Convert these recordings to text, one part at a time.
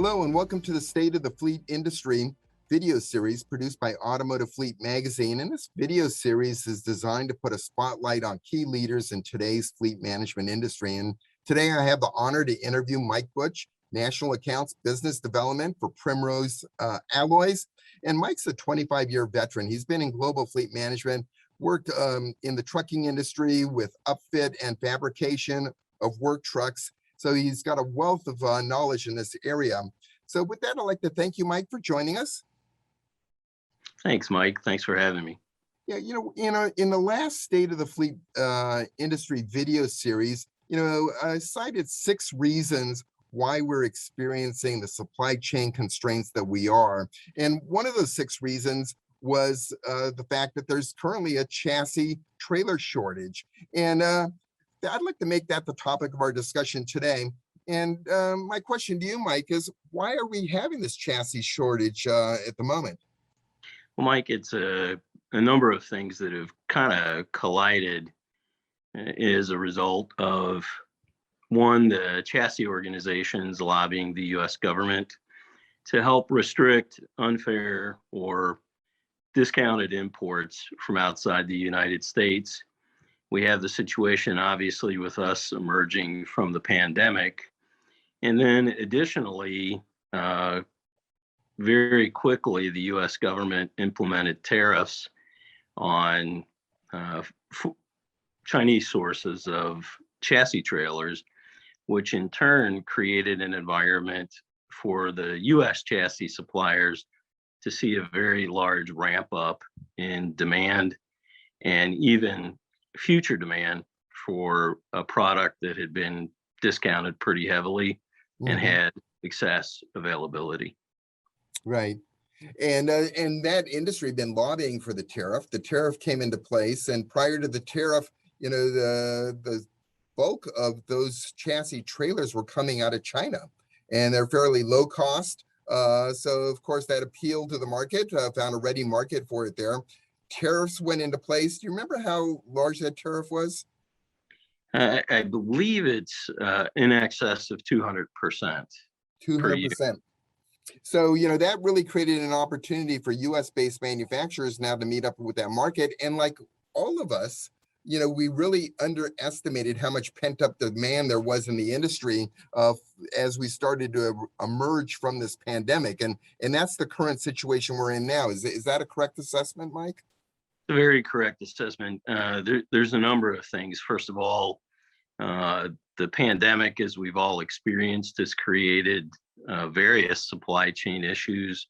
Hello and welcome to the State of the Fleet Industry video series produced by Automotive Fleet magazine. And this video series is designed to put a spotlight on key leaders in today's fleet management industry. And today I have the honor to interview Mike Butsch, National Accounts Business Development for Primrose Alloys. And Mike's a 25-year veteran. He's been in global fleet management, worked in the trucking industry with upfit and fabrication of work trucks. So he's got a wealth of knowledge in this area. So with that, I'd like to thank you, Mike, for joining us. Thanks, Mike. Thanks for having me. Yeah, in the last State of the Fleet Industry video series, I cited 6 reasons why we're experiencing the supply chain constraints that we are. And one of those 6 reasons was the fact that there's currently a chassis trailer shortage. And I'd like to make that the topic of our discussion today. And my question to you, Mike, is why are we having this chassis shortage at the moment? Well, Mike, it's a number of things that have kind of collided as a result of, one, the chassis organizations lobbying the U.S. government to help restrict unfair or discounted imports from outside the United States. We have the situation, obviously, with us emerging from the pandemic. And then additionally, very quickly, the U.S. government implemented tariffs on Chinese sources of chassis trailers, which in turn created an environment for the U.S. chassis suppliers to see a very large ramp up in demand and even future demand for a product that had been discounted pretty heavily and had excess availability. Right. And that industry had been lobbying for the tariff. The tariff came into place, and prior to the tariff, the bulk of those chassis trailers were coming out of China, and they're fairly low cost. So of course that appealed to the market, found a ready market for it there. Tariffs went into place. Do you remember how large that tariff was? I believe it's in excess of 200%. 200%. So, that really created an opportunity for US-based manufacturers now to meet up with that market. And like all of us, we really underestimated how much pent-up demand there was in the industry as we started to emerge from this pandemic. And that's the current situation we're in now. Is that a correct assessment, Mike? A very correct assessment. There's a number of things. First of all, the pandemic, as we've all experienced, has created various supply chain issues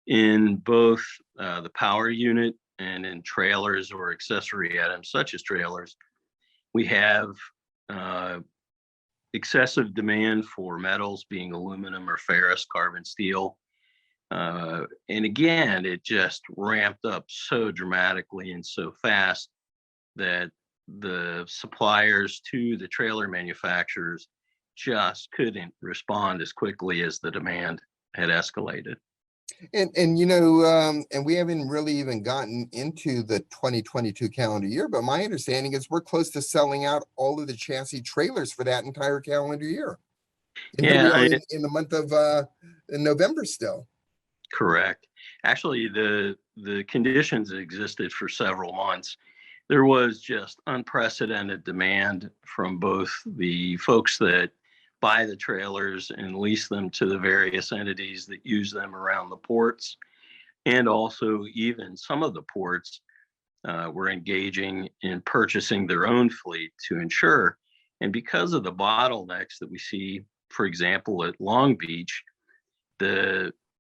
in both the power unit and in trailers or accessory items such as trailers. We have excessive demand for metals, being aluminum or ferrous, carbon steel. And again, it just ramped up so dramatically and so fast that the suppliers to the trailer manufacturers just couldn't respond as quickly as the demand had escalated. And we haven't really even gotten into the 2022 calendar year, but my understanding is we're close to selling out all of the chassis trailers for that entire calendar year. And here we are in the month of November still. Correct. Actually, the conditions existed for several months. There was just unprecedented demand from both the folks that buy the trailers and lease them to the various entities that use them around the ports. And also even some of the ports were engaging in purchasing their own fleet to ensure. And because of the bottlenecks that we see, for example, at Long Beach,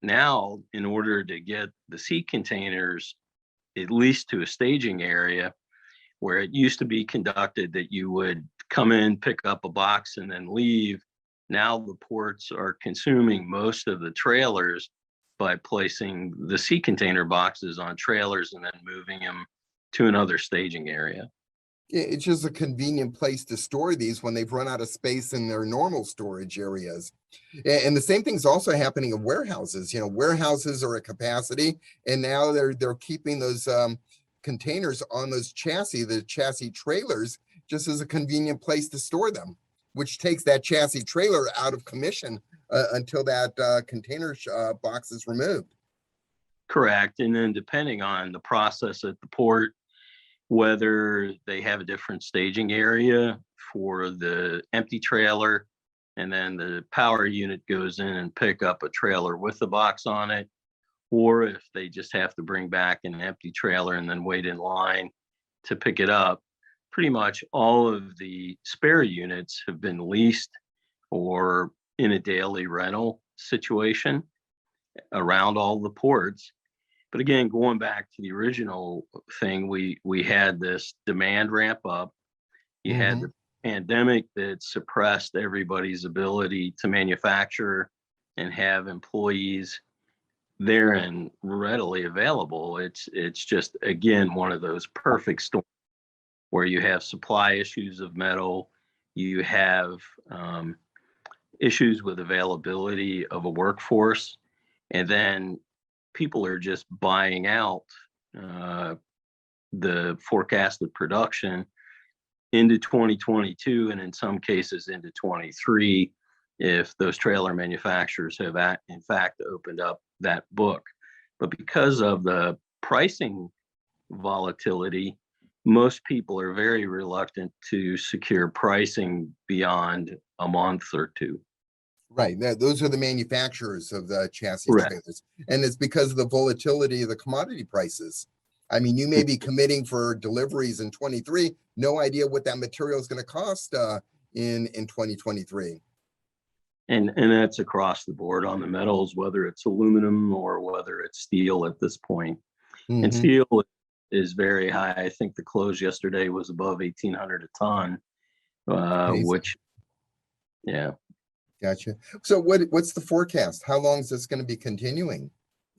now in order to get the sea containers, at least to a staging area, where it used to be conducted that you would come in, pick up a box, and then leave. Now the ports are consuming most of the trailers by placing the sea container boxes on trailers and then moving them to another staging area. It's just a convenient place to store these when they've run out of space in their normal storage areas. And the same thing's also happening in warehouses. Warehouses are at capacity, and now they're keeping those containers on those chassis, the chassis trailers, just as a convenient place to store them, which takes that chassis trailer out of commission until that container box is removed. Correct. And then depending on the process at the port, whether they have a different staging area for the empty trailer, and then the power unit goes in and pick up a trailer with the box on it, or if they just have to bring back an empty trailer and then wait in line to pick it up. Pretty much all of the spare units have been leased or in a daily rental situation around all the ports. But again, going back to the original thing, we had this demand ramp up. You had the pandemic that suppressed everybody's ability to manufacture and have employees there and readily available. It's just, again, one of those perfect storms where you have supply issues of metal, you have issues with availability of a workforce, and then people are just buying out the forecasted production into 2022 and in some cases into 23 if those trailer manufacturers have in fact opened up that book. But because of the pricing volatility, most people are very reluctant to secure pricing beyond a month or two. Right. Those are the manufacturers of the chassis Correct. trailers. And it's because of the volatility of the commodity prices. I mean, you may be committing for deliveries in 23, no idea what that material is going to cost in 2023. And that's across the board on the metals, whether it's aluminum or whether it's steel at this point. And steel is very high. I think the close yesterday was above 1,800 a ton, which, yeah. Gotcha. So what's the forecast? How long is this going to be continuing?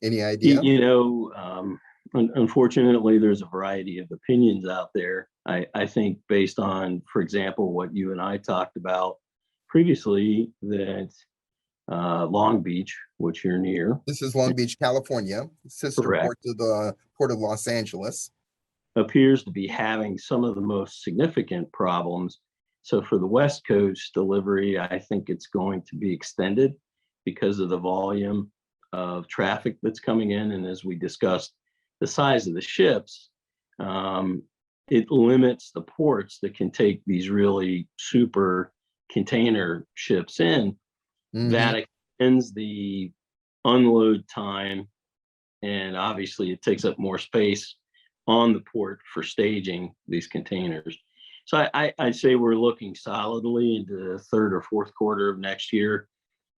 Any idea? Unfortunately, there's a variety of opinions out there. I think based on, for example, what you and I talked about previously, that Long Beach, which you're near. This is Long Beach, California, sister port to the Port of Los Angeles. Appears to be having some of the most significant problems. So for the West Coast delivery, I think it's going to be extended because of the volume of traffic that's coming in. And as we discussed, the size of the ships, it limits the ports that can take these really super container ships in. That extends the unload time. And obviously it takes up more space on the port for staging these containers. So I'd say we're looking solidly into the third or fourth quarter of next year.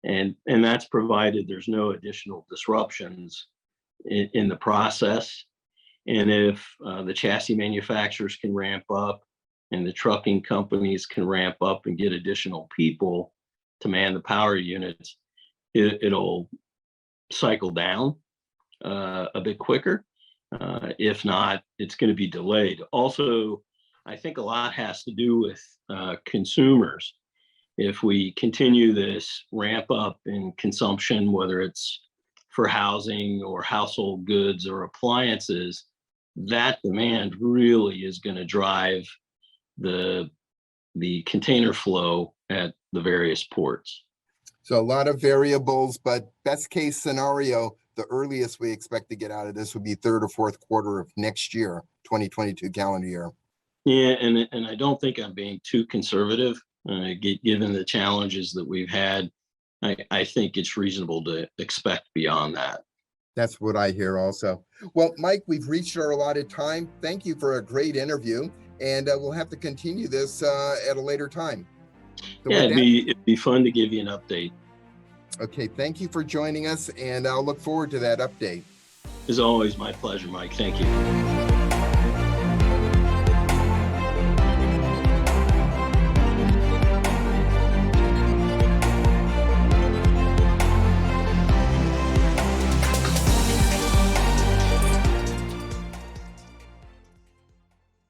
And that's provided there's no additional disruptions in the process. And if the chassis manufacturers can ramp up and the trucking companies can ramp up and get additional people to man the power units, it'll cycle down a bit quicker. If not, it's going to be delayed. Also, I think a lot has to do with consumers. If we continue this ramp up in consumption, whether it's for housing or household goods or appliances, that demand really is going to drive the container flow at the various ports. So a lot of variables, but best case scenario, the earliest we expect to get out of this would be third or fourth quarter of next year, 2022 calendar year. Yeah, and I don't think I'm being too conservative, given the challenges that we've had. I think it's reasonable to expect beyond that. That's what I hear also. Well, Mike, we've reached our allotted time. Thank you for a great interview, and we'll have to continue this at a later time. So yeah, it'd be fun to give you an update. Okay, thank you for joining us, and I'll look forward to that update. As always, my pleasure, Mike. Thank you.